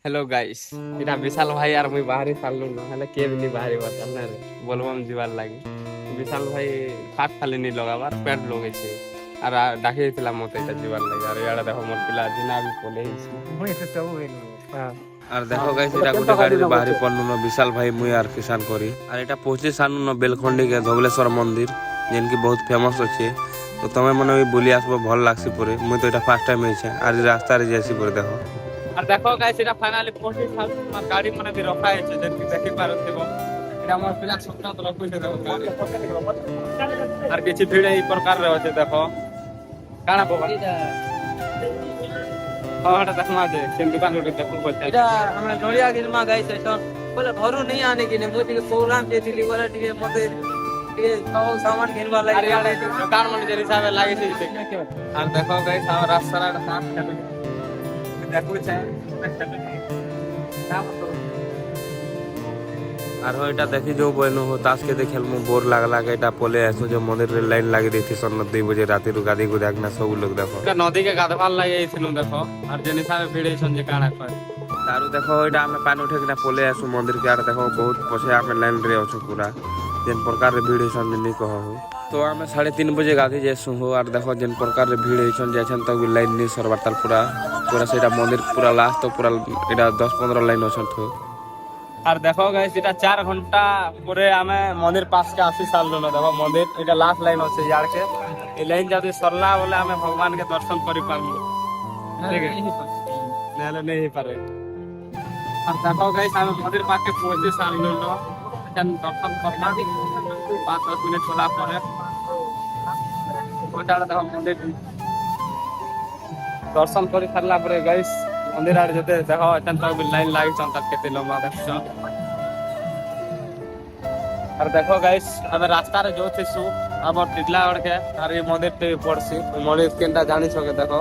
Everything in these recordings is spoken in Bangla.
हेलो गाइस এটা বিশাল ভাই আর মুই বাহারি সারলু না হলে কে বিনি বাহারি বাতাল না রে বলবাম জিবার লাগি বিশাল ভাই ফাট খালি নি লগাবার প্যান্ট লগেছে আর ডাকিয়েছিলাম মতো এটা জিবার লাগে আর এড়া দেখো মোর পিলা দিনা বি পলে হিছি মুই তো সব হইলো হ্যাঁ আর দেখো গাইস এটা গোটে গাড়িরে বাহারি পড়নু বিশাল ভাই মুই আর কিষান করি আর এটা পৌঁছে সানু ন বেলখন্ডি কে ধবলেশ্বর মন্দির যেনকি বহুত ফেমাস আছে তো তুমি মানে ওই বলি আসবো ভাল লাগছে পরে মুই তো এটা ফার্স্ট টাইম হইছে আর রাস্তারে যাইছি পরে দেখো আর দেখো গাইস এটা ফাইনালি পৌঁছে সাল আমার গাড়ি মানে বি রখা হয়েছে যেনকি দেখি পারতেব এটা আমার পিলা সপ্তাহ তো রখাইছে দেখো গাড়ি আর কিছু ভিড় এই প্রকার রে আছে দেখো কানা বাবা ওটা দেখো মাঝে তিন দোকান রোড দেখো বলতে এটা আমরা নড়িয়া গিলমা গাইছে তো বলে ঘরু নেই আনে কিনে মুই ଟିକେ প্রোগ্রাম যেতিলি বলে ଟିକେ মতে ଟିକେ সব সামান কিনবা আর লাগি ইয়ারে দোকান ম্যানেজার হিসাবে লাগিয়েছে আর দেখো গাইস আমার রাস্তাটা সাফ করে দেখো চাই আর এটা দেখি जो বইনো हो ताश के देखेल मु बोर लागला के এটা পলে আসো যে মন্দির রে লাইন লাগি দিছি সন্ন্য 2 बजे রাতে রু গাদি গো দেখনা সব লোক দেখো এটা নদীকে গাধবার লাগিয়েছিলাম দেখো আর যে হিসাবে ভিড় হইছন যে কানা করে তারু দেখো এটা আমি পানি উঠে কিনা পলে আসু মন্দির के আর দেখো বহুত পছে আমি লাইন রে আছো पूरा যেন প্রকার রে ভিড় হইছন নি কহ তো আমি 3:30 बजे গাদি যাইছু হো আর দেখো যেন প্রকার রে ভিড় হইছন যাইছন তো লাইন নি সরবারতাল पूरा पूरा সেটা মন্দির पूरा লাস্ট তো पूरा এটা 10-15 লাইন আছন তো আর দেখো গাইস এটা 4 ঘন্টা পরে আমি মন্দির পাশকে আসি সারলো না দেখো মন্দির এটা লাস্ট লাইন আছে ইয়ারকে এই লাইন যদি সরলা বলে আমি ভগবানকে দর্শন করি পারবো ঠিক আছে নাহলে নেই পারে আর দেখো গাইস আমি মন্দির পাশে পৌঁছে সারলো না এখন দর্শন করলাম 5-10 মিনিট চলা পরে ওটা দেখো মন্দির দর্শন করে সারলা পরে গাইস মন্দির আর যেতে দেখো এখন তো লাইন লাগিছন তার কেতে লম্বা দেখছো আর দেখো গাইস আমি রাস্তারে যাচ্ছি আমার টিটলা ওড়কে আর এই মন্দিরতে পড়ছি মন্দির কেনটা জানিছ কে দেখো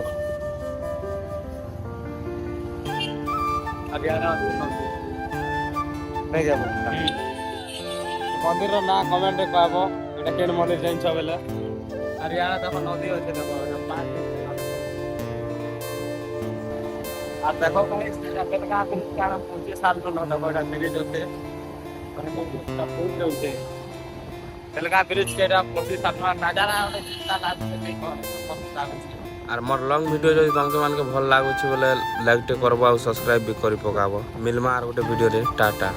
আর ইয়ারা নেই যাব মন্দিরের না কমেন্টে কইবো এটা কেন মন্দির জানিছ বলে আর ইয়ারা দেখো নদী আছে দেখো আর দেখো গাইস এটা কেটকা কারণ পৌঁছে সাল না দেখো এটা ব্রিজ হতে মানে এটা পৌঁছে হতে তেলকা ব্রিজ के এটা পৌঁছে সাল নজারা চিন্তা লাগছে আর মোর লং ভিডিও যদি তোমাকে মানকে ভাল লাগুছি বলে লাইক তে করবো আর সাবস্ক্রাইব বি করি পকাবো মিলমা আর গোটে ভিডিও রে টাটা।